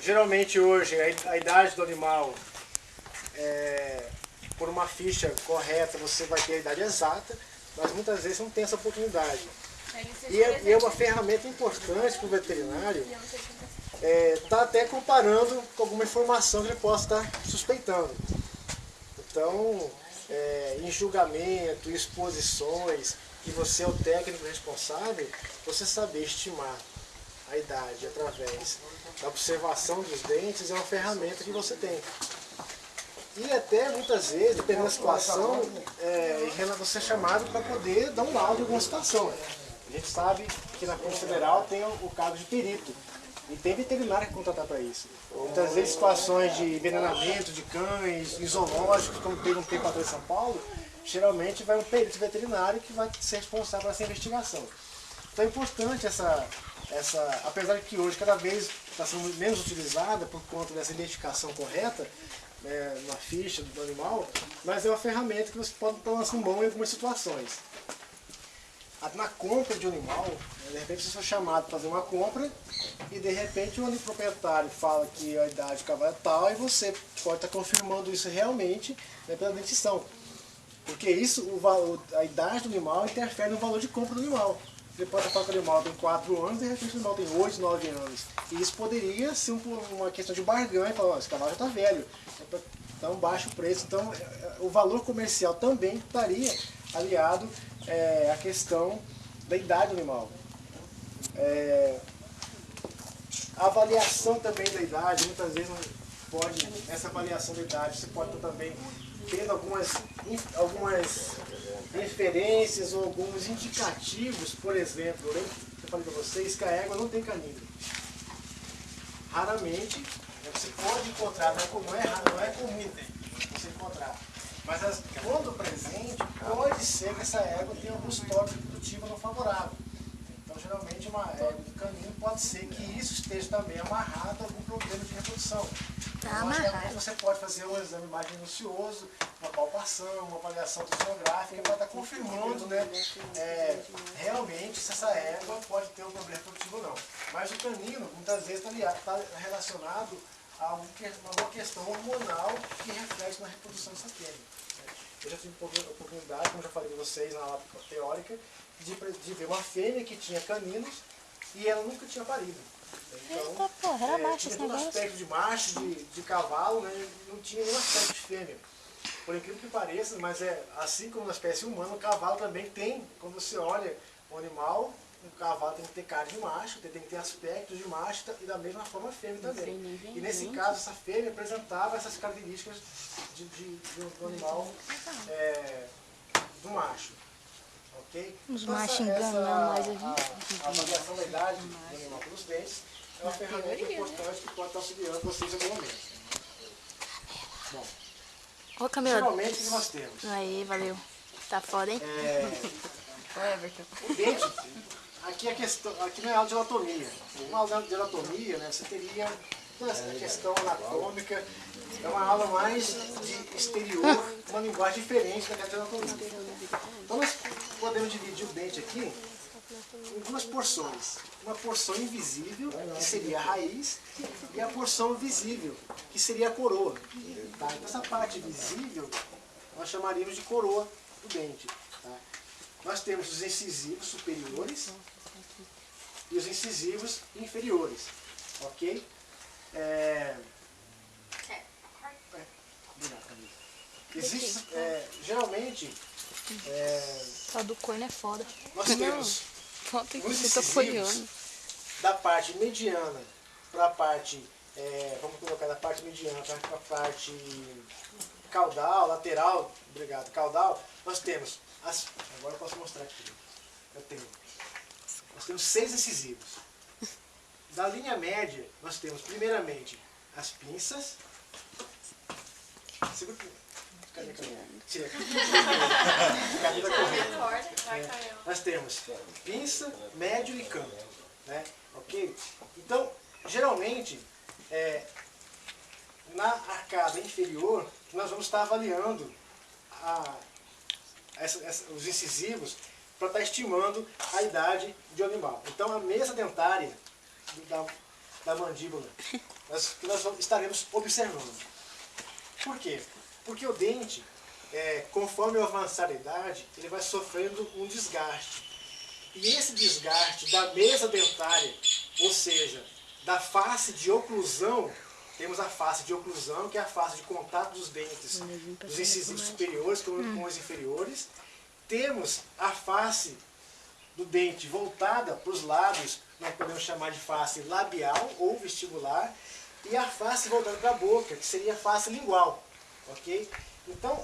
Geralmente hoje a idade do animal, por uma ficha correta, você vai ter a idade exata, mas muitas vezes não tem essa oportunidade. E é uma ferramenta importante para o veterinário tá até comparando com alguma informação que ele possa estar suspeitando. Então, em julgamento, em exposições, que você é o técnico responsável, você saber estimar a idade através da observação dos dentes é uma ferramenta que você tem. E até muitas vezes, dependendo da situação, você é chamado para poder dar um laudo em alguma situação. A gente sabe que na Polícia Federal tem o cargo de perito. E tem veterinário que contratar para isso. Muitas vezes situações de envenenamento de cães, em zoológicos, como teve um tempo atrás em São Paulo, geralmente vai um perito veterinário que vai ser responsável por essa investigação. Então é importante apesar de que hoje cada vez está sendo menos utilizada por conta dessa identificação correta, na ficha do animal, mas é uma ferramenta que você pode estar lançando mão em algumas situações. Na compra de um animal, de repente você foi chamado para fazer uma compra e de repente o proprietário fala que a idade do cavalo é tal e você pode estar confirmando isso realmente, pela dentição. Porque isso, a idade do animal interfere no valor de compra do animal. Você pode falar que o animal tem 4 anos e de repente o animal tem 8, 9 anos. E isso poderia ser uma questão de barganha, falar, esse cavalo já está velho, então baixa o preço. Então o valor comercial também estaria aliado à questão da idade do animal. A avaliação também da idade, muitas vezes essa avaliação da idade você pode estar também tendo algumas referências ou alguns indicativos. Por exemplo, eu falei para vocês que a égua não tem canino. Raramente você pode encontrar, não é comum você encontrar. Mas quando presente, pode ser que essa égua tenha algum histórico reprodutivo não favorável. Então, geralmente, uma égua de canino pode ser que isso esteja também amarrado a algum problema de reprodução. Então, você pode fazer um exame mais minucioso, uma palpação, uma avaliação sonográfica, para estar confirmando, realmente se essa égua pode ter um problema reprodutivo ou não. Mas o canino, muitas vezes, está relacionado a uma questão hormonal que reflete na reprodução dessa fêmea. Eu já tive a oportunidade, como já falei para vocês na aula teórica, de ver uma fêmea que tinha caninos e ela nunca tinha parido. Então, tinha todo aspecto de macho, de cavalo, não tinha nenhum aspecto de fêmea. Por incrível que pareça, mas assim como na espécie humana, o cavalo também tem, quando você olha o animal, o cavalo tem que ter cara de macho, tem que ter aspecto de macho e da mesma forma a fêmea também. E nesse caso, essa fêmea apresentava essas características do animal do macho. Okay? Os Então, machos enganam mais a gente. A avaliação da idade do animal pelos dentes é uma ferramenta importante que pode estar auxiliando vocês em algum momento. Bom, Ô, Camila. geralmente o que nós temos? Aí, valeu. Tá foda, hein? O dente, aqui não é aula de anatomia. Uma aula de anatomia, você teria toda essa questão anatômica, é uma aula mais de exterior, uma linguagem diferente da de anatomia. Então nós podemos dividir o dente aqui em duas porções. Uma porção invisível, que seria a raiz, e a porção visível, que seria a coroa. Tá? Então essa parte visível, nós chamaríamos de coroa do dente. Tá? Nós temos os incisivos superiores e os incisivos inferiores. Ok? Existe, geralmente, Só do corno é foda. nós temos Foda que os você tá incisivos folheando. da parte mediana para a parte, vamos colocar da parte mediana para a parte caudal, lateral, obrigado, caudal, nós temos, agora eu posso mostrar aqui, nós temos 6 incisivos. Da linha média, nós temos primeiramente as pinças, cadê a Camila? Tira a Camila correndo. Nós temos pinça, médio e canto. Ok? Então, geralmente, na arcada inferior, nós vamos estar avaliando os incisivos para estar estimando a idade de um animal. Então, a mesa dentária da mandíbula, que nós estaremos observando. Por quê? Porque o dente, conforme o avançar da idade, ele vai sofrendo um desgaste. E esse desgaste da mesa dentária, ou seja, da face de oclusão, temos a face de oclusão, que é a face de contato dos dentes, dos incisivos superiores com os inferiores. Temos a face do dente voltada para os lábios, nós podemos chamar de face labial ou vestibular, e a face voltada para a boca, que seria a face lingual. Ok? Então,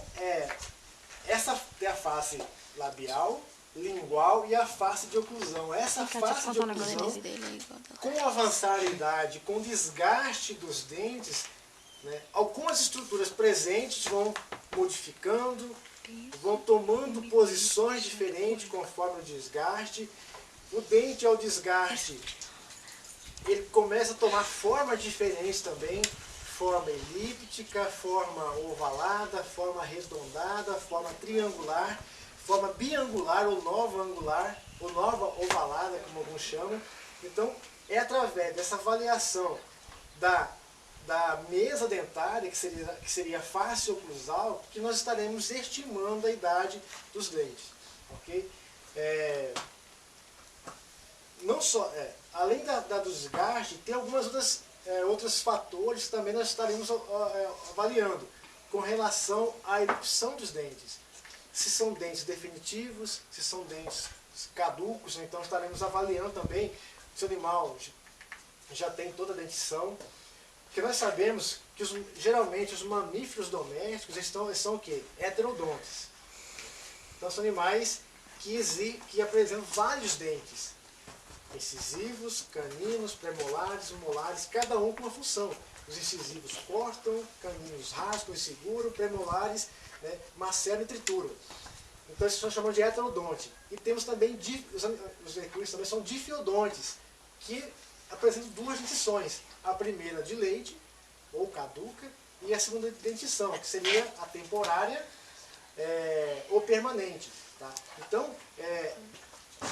essa é a face labial, lingual e a face de oclusão. Essa face de oclusão, com o avançar da idade, com o desgaste dos dentes, né, algumas estruturas presentes vão modificando, vão tomando posições diferentes conforme o desgaste. O dente ao desgaste, ele começa a tomar formas diferentes também, forma elíptica, forma ovalada, forma arredondada, forma triangular, forma biangular ou nova angular, ou nova ovalada, como alguns chamam. Então, é através dessa avaliação da mesa dentária, que seria a face oclusal, que nós estaremos estimando a idade dos dentes. Ok? Não só, além do desgaste, tem algumas outros fatores que também nós estaremos avaliando com relação à erupção dos dentes. Se são dentes definitivos, se são dentes caducos, então estaremos avaliando também se o animal já tem toda a dentição. Porque nós sabemos que geralmente os mamíferos domésticos são o quê? Heterodontes. Então são animais que apresentam vários dentes. Incisivos, caninos, premolares, molares, cada um com uma função. Os incisivos cortam, caninos rascam e seguram, premolares, né, maceram e trituram. Então isso nós chamamos de heterodonte. E temos também, os equinos também são difiodontes, que apresentam duas dentições. A primeira de leite, ou caduca, e a segunda de dentição, que seria a temporária ou permanente. Tá? Então,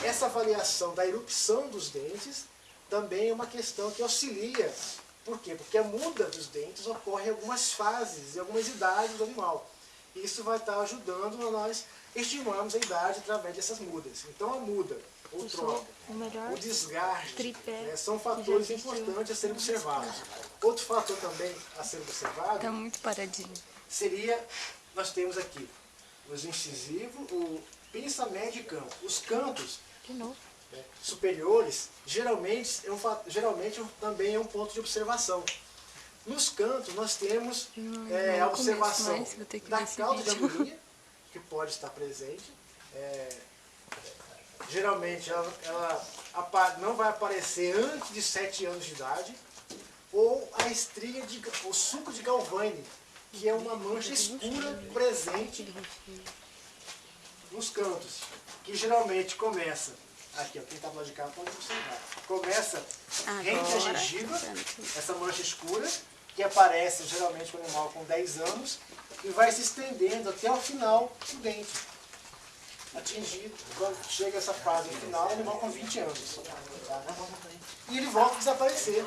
essa avaliação da erupção dos dentes também é uma questão que auxilia. Por quê? Porque a muda dos dentes ocorre em algumas fases e algumas idades do animal. E isso vai estar ajudando a nós estimarmos a idade através dessas mudas. Então a muda, ou troca, o desgaste, são fatores importantes a serem observados. Outro fator também a ser observado tá muito paradinho. Seria, nós temos aqui os incisivos, o pinça, média e canto. Os cantos superiores, geralmente também é um ponto de observação. Nos cantos nós temos a observação da cauda de agulhinha, que pode estar presente. Geralmente ela não vai aparecer antes de 7 anos de idade. Ou a estria, o suco de Galvani, que é uma mancha escura presente nos cantos, que geralmente começa, aqui, ó, quem está do lado de cá pode observar, começa rente à gengiva, essa mancha escura, que aparece geralmente com o animal com 10 anos, e vai se estendendo até o final do dente, atingido, quando chega essa fase final, o animal com 20 anos. Tá? E ele volta a desaparecer.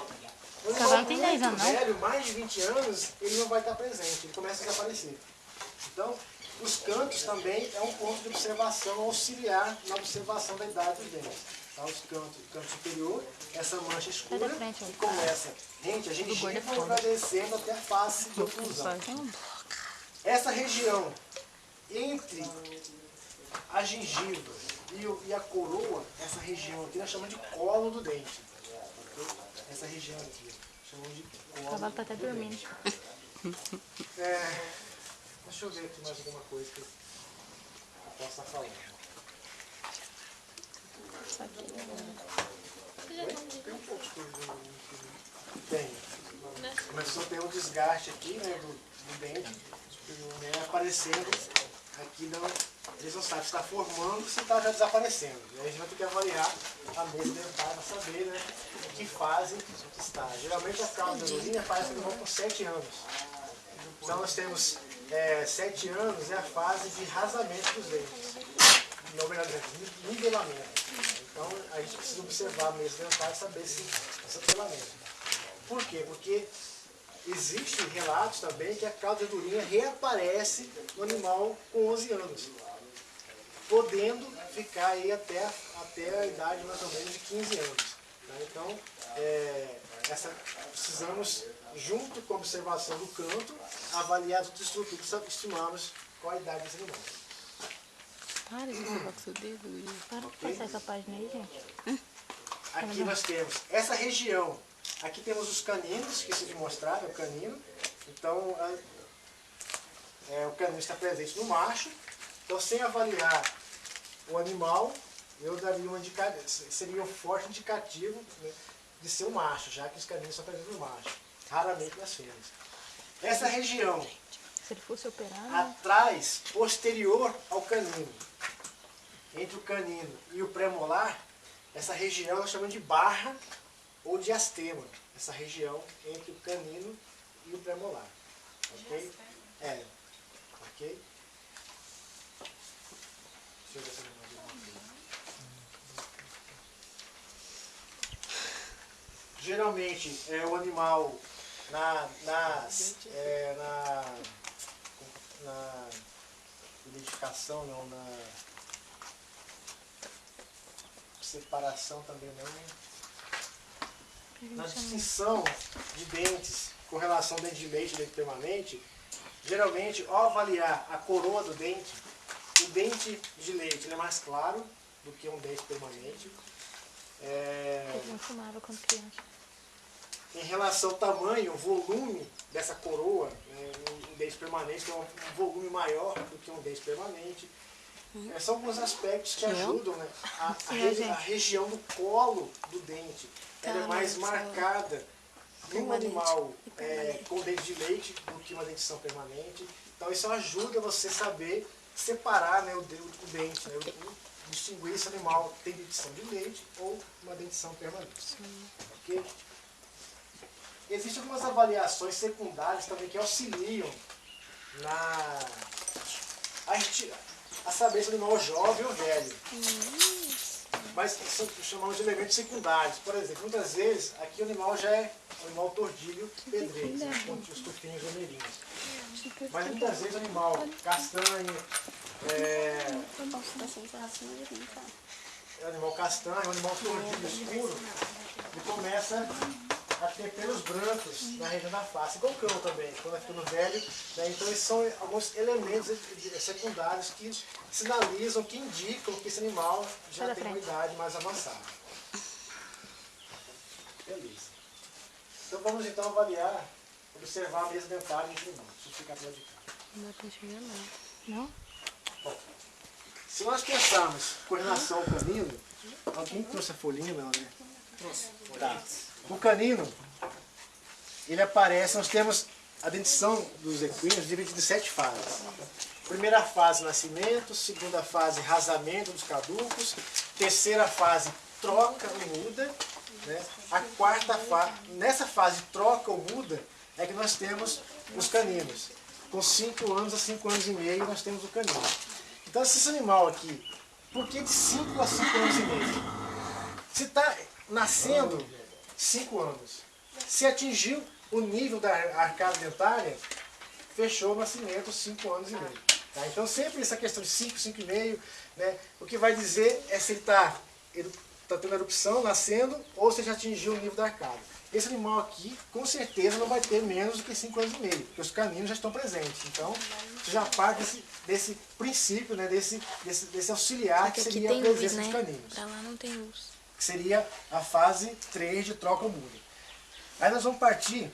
O animal tem 10 anos, não? velho, mais de 20 anos, ele não vai estar presente, ele começa a desaparecer. Então, os cantos também é um ponto de observação auxiliar na observação da idade dos dentes. Tá? Os cantos, o canto superior, essa mancha escura, que começa rente a gengiva e vai descendo até a face de oclusão. Essa região entre a gengiva e a coroa, essa região aqui nós chamamos de colo do dente. Okay? Essa região aqui, chamamos de colo. O cavalo tá até dormindo. Deixa eu ver aqui mais alguma coisa que eu posso estar falando. Tem um pouco de coisa. Tem. Começou a ter um desgaste aqui, né, do dente, aparecendo aqui, eles não sabem se está formando, se está já desaparecendo. E aí a gente vai ter que avaliar a mesa dentária para saber, né, em que fase está. Geralmente a cauda da urina aparece no animal com 7 anos. Então nós temos 7 anos é a fase de rasamento dos dentes. Não, melhor dizendo, nivelamento. Então a gente precisa observar a mesa dentária e saber se esse nivelamento. Por quê? Porque existem relatos também que a cauda de gordurinha reaparece no animal com 11 anos, podendo ficar aí até a idade mais ou menos de 15 anos. Tá? Então, precisamos, junto com a observação do canto, avaliar as outras estruturas para estimarmos qual a idade desse animal. Para de jogar com seu dedo, Luiz. Para de passar essa página aí, gente. Aqui nós temos essa região. Aqui temos os caninos, que se mostrar, é o canino. Então, o canino está presente no macho. Então, sem avaliar o animal, eu daria uma seria um forte indicativo, né, de ser um macho, já que os caninos são presentes no macho, raramente nas fêmeas. Essa região, se ele fosse operado, atrás, posterior ao canino, entre o canino e o premolar, essa região nós chamamos de barra ou diastema, essa região entre o canino e o premolar. Ok? Ok? Deixa eu ver se eu não alguma coisa. Geralmente, o animal na identificação, não, na separação também não, na distinção de dentes com relação ao dente de leite e dente permanente, geralmente, ao avaliar a coroa do dente, o dente de leite ele é mais claro do que um dente permanente. Eles não fumavam quando criança. Em relação ao tamanho, o volume dessa coroa, né, um dente permanente tem um volume maior do que um dente permanente. São alguns aspectos que ajudam, né, a região do colo do dente. Ela é mais marcada num animal com dente de leite do que uma dentição permanente. Então isso ajuda você a saber separar, né, o dente, né, distinguir se o animal tem dentição de leite ou uma dentição permanente. Okay? Existem algumas avaliações secundárias também que auxiliam a saber se o animal é jovem ou velho. Mas são chamados de elementos secundários. Por exemplo, muitas vezes aqui o animal já é um animal tordilho pedreiro, com os tufinhos vermelhinhos. Mas muitas vezes o animal castanho, animal castanho, animal tordilho escuro, ele começa a ter pelos brancos na região da face, igual o cão também, quando vai ficando velho. Né? Então esses são alguns elementos secundários que sinalizam, que indicam que esse animal já tem uma idade mais avançada. Beleza. Então vamos então avaliar, observar a mesa dentária desse animal. Deixa eu ficar para de cá. Não dá para enxergar não. Não? Bom, se nós pensarmos com relação ao canino, alguém trouxe a folhinha, não, né? Trouxe. Tá. O canino, ele aparece, nós temos a dentição dos equinos dividida em 7 fases. Primeira fase, nascimento. Segunda fase, rasamento dos caducos. Terceira fase, troca ou muda. Né? A quarta fase, nessa fase troca ou muda, é que nós temos os caninos. Com 5 anos a 5 anos e meio nós temos o canino. Então esse animal aqui, por que de 5 a 5 anos e meio? Se está nascendo 5 anos, se atingiu o nível da arcada dentária, fechou o nascimento 5 anos e meio. Tá? Então sempre essa questão de 5, 5 e meio, né, o que vai dizer é se ele está tendo erupção, nascendo, ou se já atingiu o nível da arcada. Esse animal aqui, com certeza, não vai ter menos do que 5 anos e meio, porque os caninos já estão presentes. Então, você já parte desse princípio, né, desse auxiliar que seria a presença dos caninos. Pra lá não tem luz. Que seria a fase 3 de troca ou muda. Aí nós vamos partir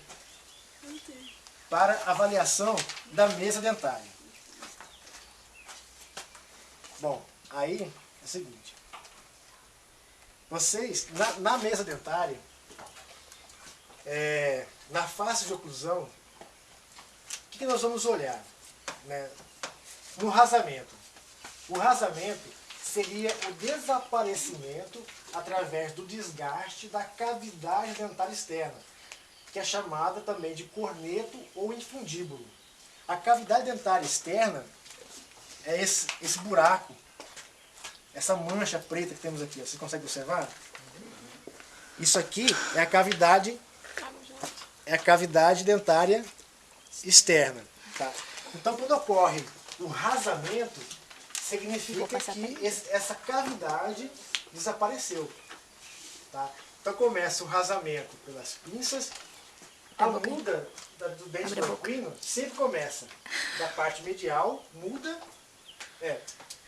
para a avaliação da mesa dentária. Bom, aí é o seguinte. Vocês, na mesa dentária, na face de oclusão, o que nós vamos olhar? Né? No rasamento. O rasamento seria o desaparecimento através do desgaste da cavidade dentária externa, que é chamada também de corneto ou infundíbulo. A cavidade dentária externa é esse buraco, essa mancha preta que temos aqui. Você consegue observar? Isso aqui é a cavidade é a cavidade dentária externa. Tá? Então, quando ocorre o rasamento, significa que essa cavidade desapareceu. Tá? Então, começa o rasamento pelas pinças. A muda do dente do equino sempre começa da parte medial, muda,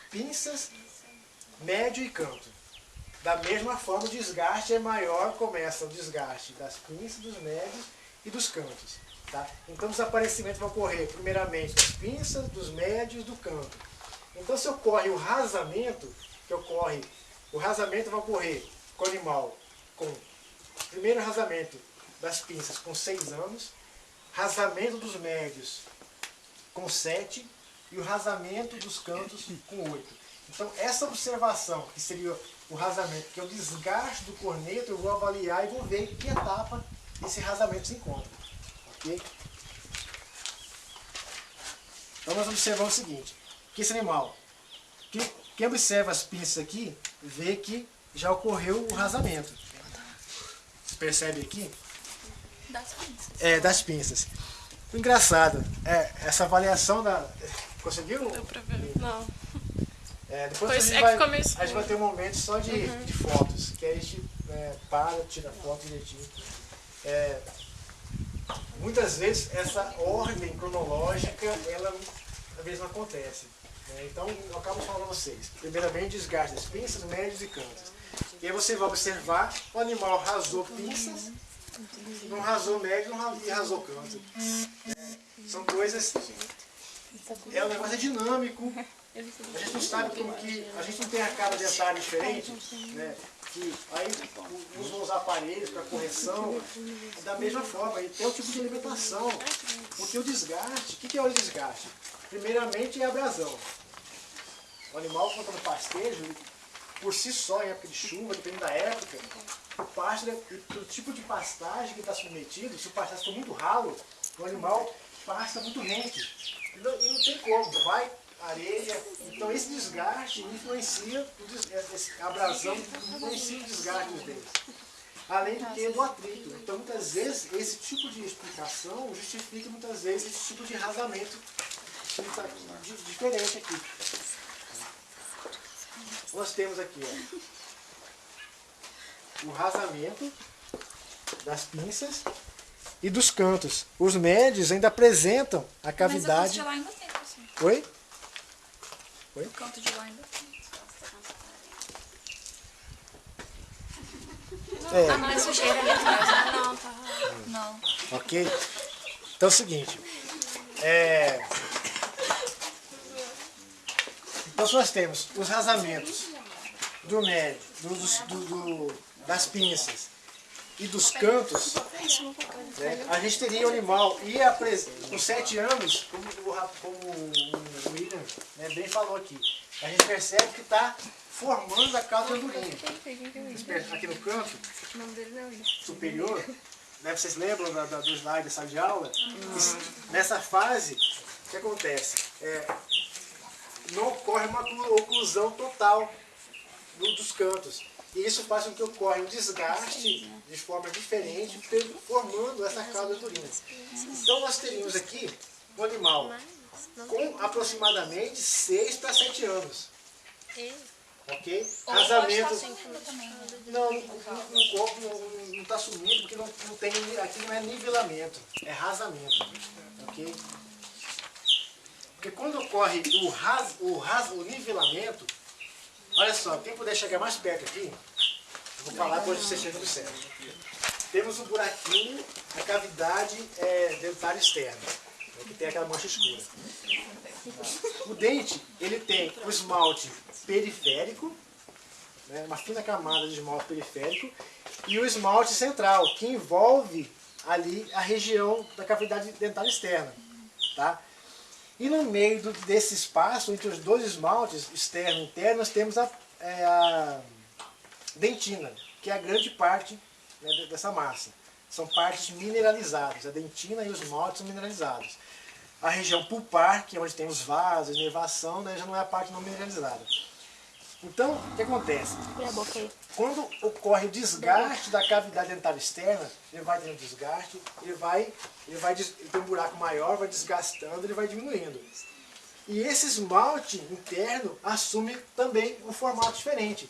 pinças, médio e canto. Da mesma forma, o desgaste é maior, começa o desgaste das pinças, dos médios e dos cantos. Tá? Então, o desaparecimento vai ocorrer primeiramente das pinças, dos médios e do canto. Então, se ocorre o rasamento, o rasamento vai ocorrer com o animal com primeiro rasamento das pinças com 6 anos, rasamento dos médios com 7 e o rasamento dos cantos com 8. Então, essa observação, que seria o rasamento, que é o desgaste do corneto, eu vou avaliar e vou ver em que etapa esse rasamento se encontra. Ok? Então, nós observamos o seguinte, que esse animal, quem observa as pinças aqui, vê que já ocorreu o rasamento. Você percebe aqui? Das pinças. Das pinças. O engraçado essa avaliação da... Conseguiu? Deu pra ver? Não. Depois a gente vai ter um momento só de fotos, que aí a gente tira foto direitinho. Muitas vezes essa ordem cronológica, ela às vezes não acontece. Então, eu acabo falando a vocês. Primeiramente, desgaste das pinças, médios e cantos. E aí você vai observar, o animal rasou pinças, não rasou médio e rasou canto. São coisas... o negócio é dinâmico. A gente não sabe como que... A gente não tem a cara dentária diferente, né? Que aí usam os aparelhos para correção. Da mesma forma, e tem o tipo de alimentação. Porque o desgaste... O que é o desgaste? Primeiramente é a abrasão. O animal, quando está no pastejo, por si só, em época de chuva, dependendo da época, o pasto, o tipo de pastagem que está submetido, se o pasto for muito ralo, o animal pasta muito rente. E não tem como, vai areia. Então esse desgaste influencia, a abrasão influencia o desgaste dos dentes. Além do que do atrito. Então muitas vezes esse tipo de explicação justifica muitas vezes esse tipo de rasamento diferente aqui. Nós temos aqui o rasamento das pinças e dos cantos. Os médios ainda apresentam a cavidade. Mas o canto de lá ainda tem, assim. Oi? O canto de lá ainda tem. Não é sujeira ali atrás. Não, tá. Não. Ok? Então é o seguinte. Então nós temos os rasamentos do médio, das pinças e dos cantos, né? A gente teria o animal com 7 anos, como o William, né, bem falou aqui, a gente percebe que está formando a cauda andurinha. Aqui no canto superior, né, vocês lembram do slide da sala de aula? Nessa fase, o que acontece? Não ocorre uma oclusão total dos cantos. E isso faz com que ocorra um desgaste de forma diferente, formando essa cauda anturina. Então nós teríamos aqui um animal com aproximadamente 6 para 7 anos. Ok? Rasamento. Não, o corpo não está sumindo, porque não tem, aqui não é nivelamento, é rasamento. Ok? Porque quando ocorre o nivelamento, olha só, quem puder chegar mais perto aqui, eu vou falar depois você chega no centro. Temos um buraquinho, a cavidade dentária externa, que tem aquela mancha escura. O dente, ele tem o esmalte periférico, né, uma fina camada de esmalte periférico, e o esmalte central, que envolve ali a região da cavidade dentária externa. Tá? E no meio desse espaço, entre os dois esmaltes, externo e interno, nós temos a dentina, que é a grande parte, né, dessa massa. São partes mineralizadas, a dentina e os esmaltes são mineralizados. A região pulpar, que é onde tem os vasos, inervação, né, já não é a parte não mineralizada. Então, o que acontece? Abre a boca aí. Quando ocorre o desgaste da cavidade dentária externa, ele vai tendo desgaste, ele tem um buraco maior, vai desgastando, ele vai diminuindo. E esse esmalte interno assume também um formato diferente.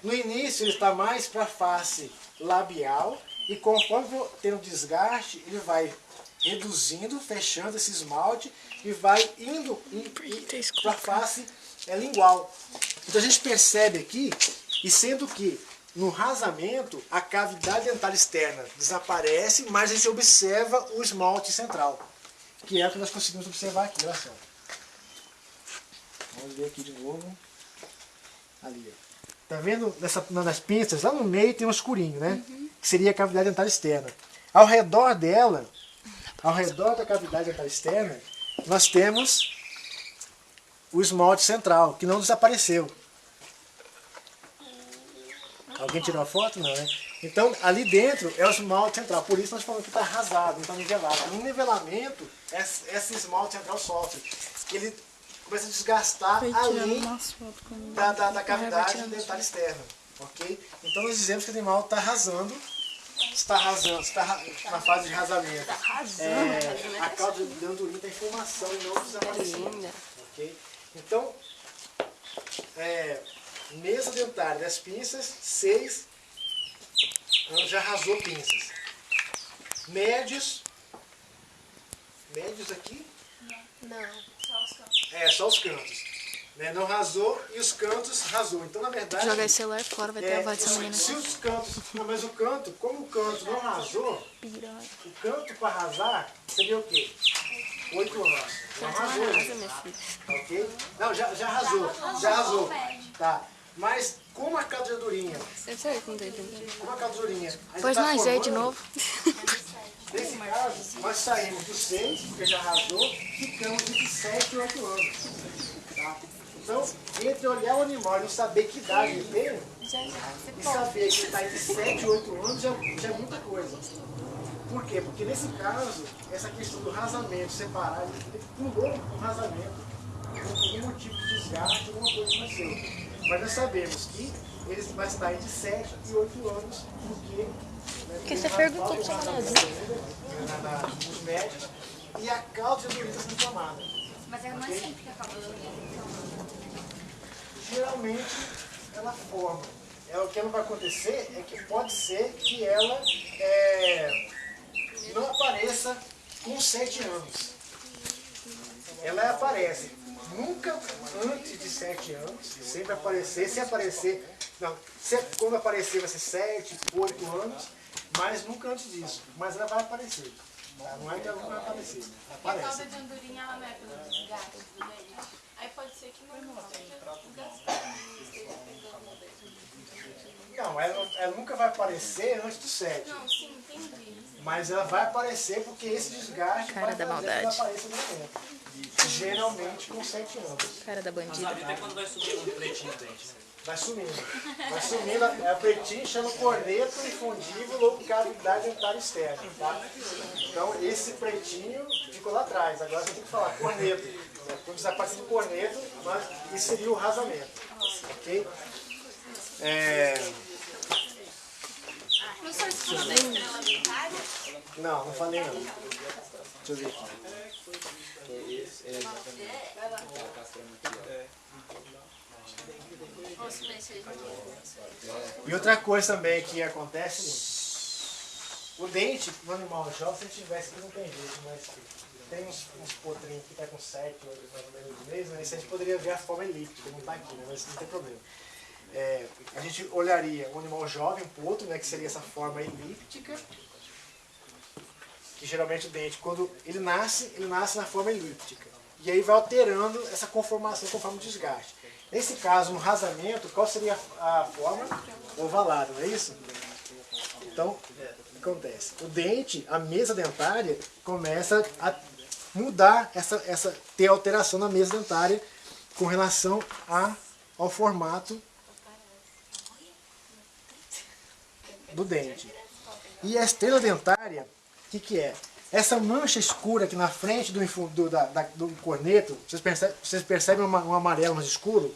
No início ele está mais para a face labial e conforme for tendo desgaste, ele vai reduzindo, fechando esse esmalte e vai indo para a face lingual. Então a gente percebe aqui, e sendo que no rasamento a cavidade dentária externa desaparece, mas a gente observa o esmalte central, que é o que nós conseguimos observar aqui, olha só. Vamos ver aqui de novo. Ali, ó. Tá vendo nas pinças? Lá no meio tem um escurinho, né? Que seria a cavidade dentária externa. Ao redor dela, ao redor da cavidade dentária externa, nós temos o esmalte central, que não desapareceu. Alguém tirou a foto? Não, né? Então, ali dentro é o esmalte central. Por isso nós falamos que está rasado, não está nivelado. No nivelamento, esse esmalte central sofre. Ele começa a desgastar além da cavidade dentária externa. Ok? Então nós dizemos que o animal está arrasando. Está na fase de rasamento. A cauda de andorinha está em formação e não desaparecendo. Ok? Então, mesa dentária das pinças, 6, já rasou pinças. Médios aqui? Não. Só os cantos. Né? Não rasou e os cantos rasou. Então, na verdade... Joga esse celular fora, vai ter a voz dessa menina. Se os cantos... Não, mas o canto, como o canto não rasou, o canto para rasar seria o quê? 8 anos. Não rasou, ok? Não, já rasou. Tá. Mas como a cauda de andorinha... Como a cauda de andorinha... Pois nós é de novo. Nesse caso, nós saímos dos 6, porque já rasou, ficamos entre 7 e 8 anos. Tá? Então, entre olhar o animal e não saber que idade ele tem, e saber que ele está entre 7 e 8 anos já é muita coisa. Por quê? Porque nesse caso, essa questão do rasamento separado, ele pulou um rasamento, por algum motivo de desgaste, alguma coisa aconteceu. Mas nós sabemos que ele vai estar entre 7 e 8 anos, porque você perguntou para o camarada. Nos médios, e a cauda de andorinha está inflamada. Mas não é sempre que a cauda de andorinha está inflamada. Geralmente ela forma. O que não vai acontecer é que pode ser que ela não apareça com 7 anos. Ela aparece nunca antes de 7 anos, sempre aparecer, se aparecer, não, quando aparecer vai ser 7, 8 anos, mas nunca antes disso. Mas ela vai aparecer. Tá? Não é que ela não vai aparecer. Ela aparece. A cauda de andorinha ela não é pelo desgaste do dente. Aí pode ser que não esteja desgastando, esteja pegando o dente. Não, ela nunca vai aparecer antes do 7. Não, sim, entendi. Mas ela vai aparecer porque esse desgaste vai fazer que ela apareça no momento. Geralmente com 7 anos. Cara da bandida. Até quando vai subir um pretinho do dente, né? Vai sumindo. Vai sumindo. É o pretinho, chama corneto infundível ou cavidade dentária externa. Tá? Então esse pretinho ficou lá atrás. Agora você tem que falar corneto. Quando desaparecer o corneto, isso seria o rasamento. Ok? Não só estudo da estrela dentária? Não falei não. Deixa eu ver aqui. E outra coisa também que acontece, o dente no animal jovem, se ele tivesse aqui não tem jeito, mas tem uns potrinhos que está com 7, 8 mais ou menos meses, né? Isso a gente poderia ver a forma elíptica, não está aqui, né? Mas não tem problema. A gente olharia um animal jovem, um potro, né? Que seria essa forma elíptica, que geralmente o dente, quando ele nasce na forma elíptica. E aí vai alterando essa conformação conforme o desgaste. Nesse caso, no rasamento, qual seria a forma? Ovalada, não é isso? Então, o que acontece? O dente, a mesa dentária, começa a mudar, ter alteração na mesa dentária com relação ao formato do dente. E a estrela dentária, o que é? Essa mancha escura aqui na frente do corneto, vocês percebem um amarelo mais escuro?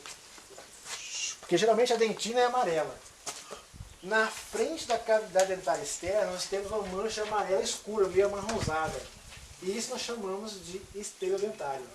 Porque geralmente a dentina é amarela. Na frente da cavidade dentária externa, nós temos uma mancha amarela escura, meio amarronzada. E isso nós chamamos de esteio dentário.